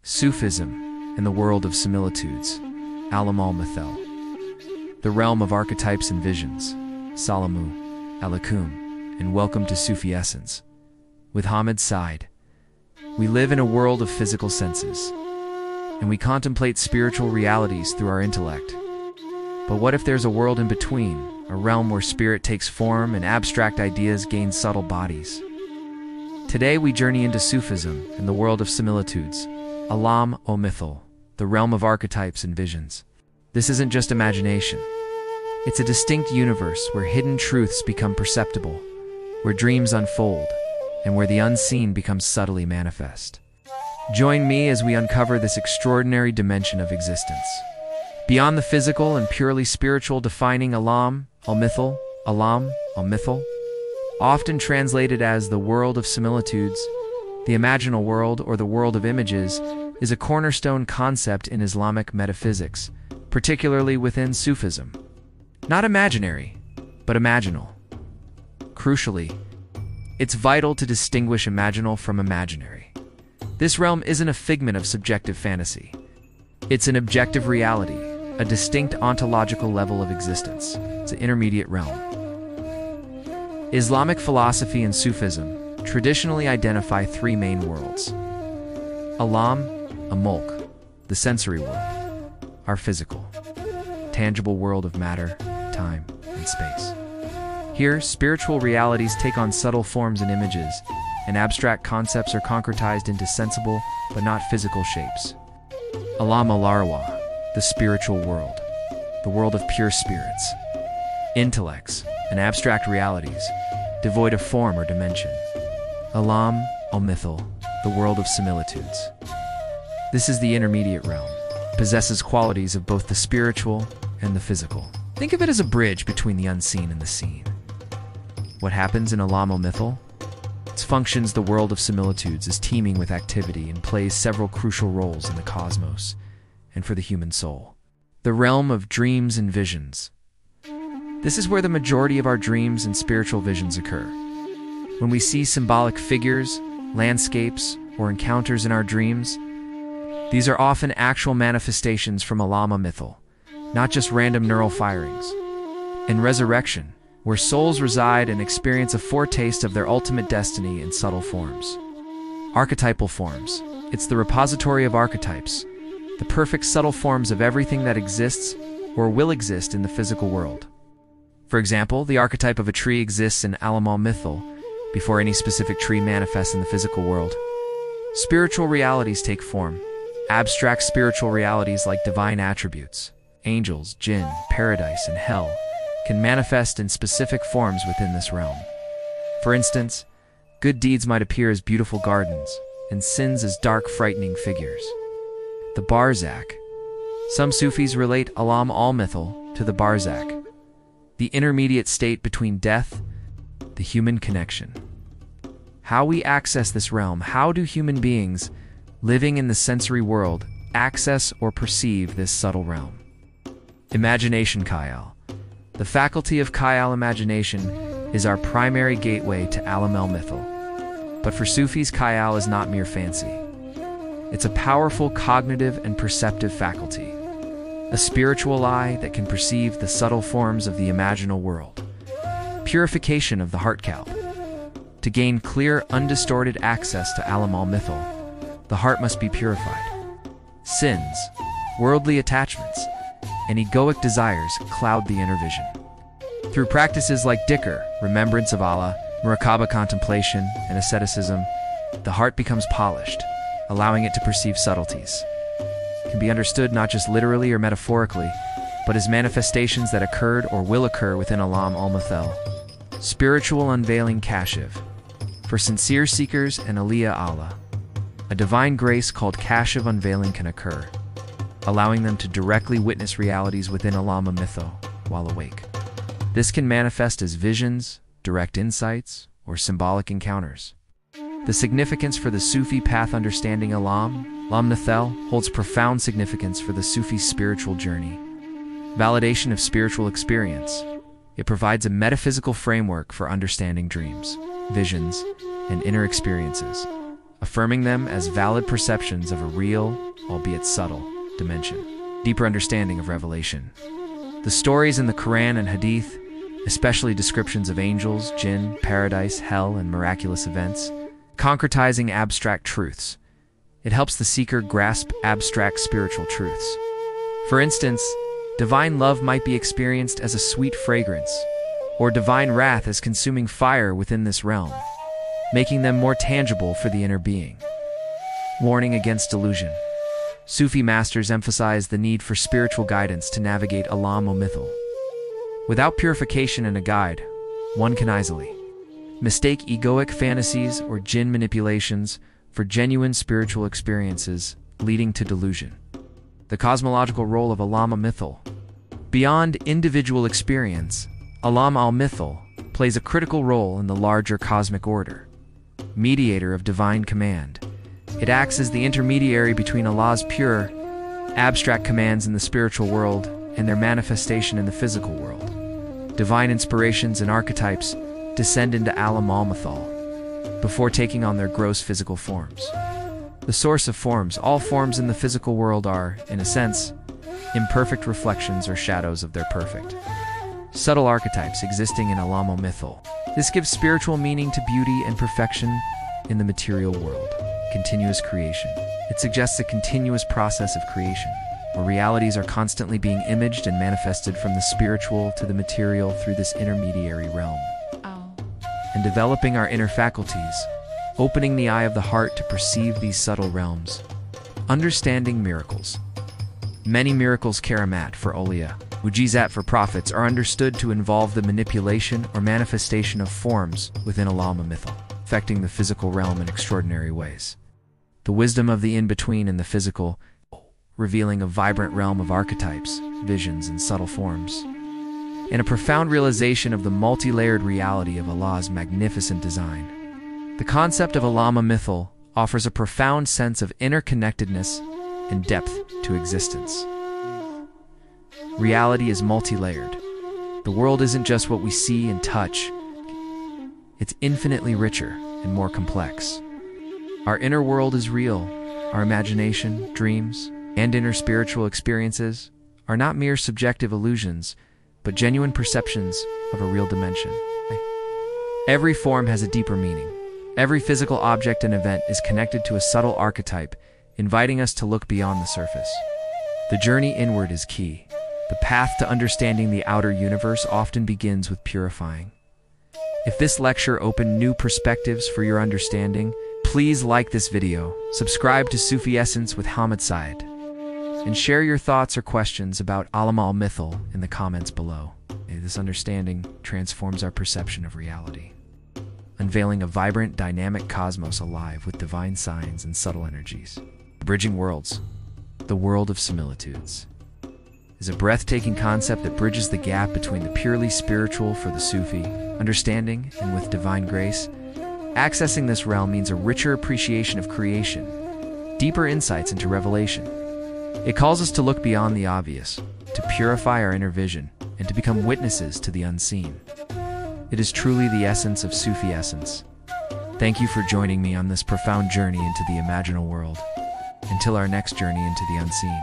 Sufism and the World of Similitudes, al-Mithal. The realm of archetypes and visions, Salamu alaikum, and welcome to Sufi Essence. With Hammad Syed, we live in a world of physical senses, and we contemplate spiritual realities through our intellect. But what if there's a world in between, a realm where spirit takes form and abstract ideas gain subtle bodies? Today we journey into Sufism and the World of Similitudes, al-Mithal, the realm of archetypes and visions. This isn't just imagination. It's a distinct universe where hidden truths become perceptible, where dreams unfold, and where the unseen becomes subtly manifest. Join me as we uncover this extraordinary dimension of existence. Beyond the physical and purely spiritual, defining al-Mithal, often translated as the World of Similitudes, the Imaginal World, or the World of Images, is a cornerstone concept in Islamic metaphysics, particularly within Sufism. Not imaginary, but imaginal. Crucially, it's vital to distinguish imaginal from imaginary. This realm isn't a figment of subjective fantasy. It's an objective reality, a distinct ontological level of existence. It's an intermediate realm. Islamic philosophy and Sufism traditionally identify three main worlds. Mulk, the sensory world, our physical, tangible world of matter, time, and space. Here, spiritual realities take on subtle forms and images, and abstract concepts are concretized into sensible but not physical shapes. Al-Arwah, the spiritual world, the world of pure spirits, intellects, and abstract realities, devoid of form or dimension. Al-Mithal, the world of similitudes. This is the intermediate realm, possesses qualities of both the spiritual and the physical. Think of it as a bridge between the unseen and the seen. What happens in Al-Mithal? Its functions, the world of similitudes, is teeming with activity and plays several crucial roles in the cosmos and for the human soul. The realm of dreams and visions. This is where the majority of our dreams and spiritual visions occur. When we see symbolic figures, landscapes, or encounters in our dreams, these are often actual manifestations from al-Mithal, not just random neural firings. In resurrection, where souls reside and experience a foretaste of their ultimate destiny in subtle forms. Archetypal forms. It's the repository of archetypes, the perfect subtle forms of everything that exists or will exist in the physical world. For example, the archetype of a tree exists in al-Mithal before any specific tree manifests in the physical world. Spiritual realities take form. Abstract spiritual realities like divine attributes, angels, jinn, paradise, and hell can manifest in specific forms within this realm. For instance, good deeds might appear as beautiful gardens, and sins as dark, frightening figures. The Barzakh. Some Sufis relate al-Mithal to the Barzakh, the intermediate state between death, the human connection. How we access this realm? How do human beings living in the sensory world access or perceive this subtle realm? Imagination Khayal. The faculty of Khayal, imagination, is our primary gateway to al-Mithal. But for Sufis, Khayal is not mere fancy. It's a powerful cognitive and perceptive faculty, a spiritual eye that can perceive the subtle forms of the imaginal world. Purification of the heart calp. To gain clear, undistorted access to al-Mithal, the heart must be purified. Sins, worldly attachments, and egoic desires cloud the inner vision. Through practices like dhikr, remembrance of Allah, muraqabah, contemplation, and asceticism, the heart becomes polished, allowing it to perceive subtleties. It can be understood not just literally or metaphorically, but as manifestations that occurred or will occur within al-Mithal. Spiritual unveiling Kashf. For sincere seekers and Awliya Allah, a divine grace called Kashf unveiling can occur, allowing them to directly witness realities within al-Mithal while awake. This can manifest as visions, direct insights, or symbolic encounters. The significance for the Sufi path. Understanding al-Mithal holds profound significance for the Sufi spiritual journey. Validation of spiritual experience. It provides a metaphysical framework for understanding dreams, visions, and inner experiences, affirming them as valid perceptions of a real, albeit subtle, dimension. Deeper understanding of revelation. The stories in the Quran and Hadith, especially descriptions of angels, jinn, paradise, hell, and miraculous events, concretizing abstract truths. It helps the seeker grasp abstract spiritual truths. For instance, divine love might be experienced as a sweet fragrance, or divine wrath as consuming fire within this realm, making them more tangible for the inner being. Warning against delusion. Sufi masters emphasize the need for spiritual guidance to navigate al-Mithal. Without purification and a guide, one can easily mistake egoic fantasies or jinn manipulations for genuine spiritual experiences, leading to delusion. The cosmological role of al-Mithal. Beyond individual experience, al-Mithal plays a critical role in the larger cosmic order. Mediator of divine command. It acts as the intermediary between Allah's pure, abstract commands in the spiritual world and their manifestation in the physical world. Divine inspirations and archetypes descend into al-Mithal before taking on their gross physical forms. The source of forms. All forms in the physical world are, in a sense, imperfect reflections or shadows of their perfect. Subtle archetypes existing in al-Mithal. This gives spiritual meaning to beauty and perfection in the material world. Continuous creation. It suggests a continuous process of creation, where realities are constantly being imaged and manifested from the spiritual to the material through this intermediary realm. And developing our inner faculties, opening the eye of the heart to perceive these subtle realms. Understanding miracles. Many miracles karamat for awliya, mujizat for prophets, are understood to involve the manipulation or manifestation of forms within al-Mithal, affecting the physical realm in extraordinary ways. The wisdom of the in-between and the physical, revealing a vibrant realm of archetypes, visions, and subtle forms, and a profound realization of the multi-layered reality of Allah's magnificent design. The concept of al-Mithal offers a profound sense of interconnectedness and depth to existence. Reality is multi-layered. The world isn't just what we see and touch. It's infinitely richer and more complex. Our inner world is real. Our imagination, dreams, and inner spiritual experiences are not mere subjective illusions, but genuine perceptions of a real dimension. Every form has a deeper meaning. Every physical object and event is connected to a subtle archetype, inviting us to look beyond the surface. The journey inward is key. The path to understanding the outer universe often begins with purifying. If this lecture opened new perspectives for your understanding, please like this video, subscribe to Sufi Essence with Hammad Syed, and share your thoughts or questions about al-Mithal in the comments below. This understanding transforms our perception of reality, unveiling a vibrant, dynamic cosmos alive with divine signs and subtle energies. Bridging worlds. The World of Similitudes is a breathtaking concept that bridges the gap between the purely spiritual for the Sufi understanding and with divine grace. Accessing this realm means a richer appreciation of creation, deeper insights into revelation. It calls us to look beyond the obvious, to purify our inner vision, and to become witnesses to the unseen. It is truly the essence of Sufi essence. Thank you for joining me on this profound journey into the imaginal world. Until our next journey into the unseen.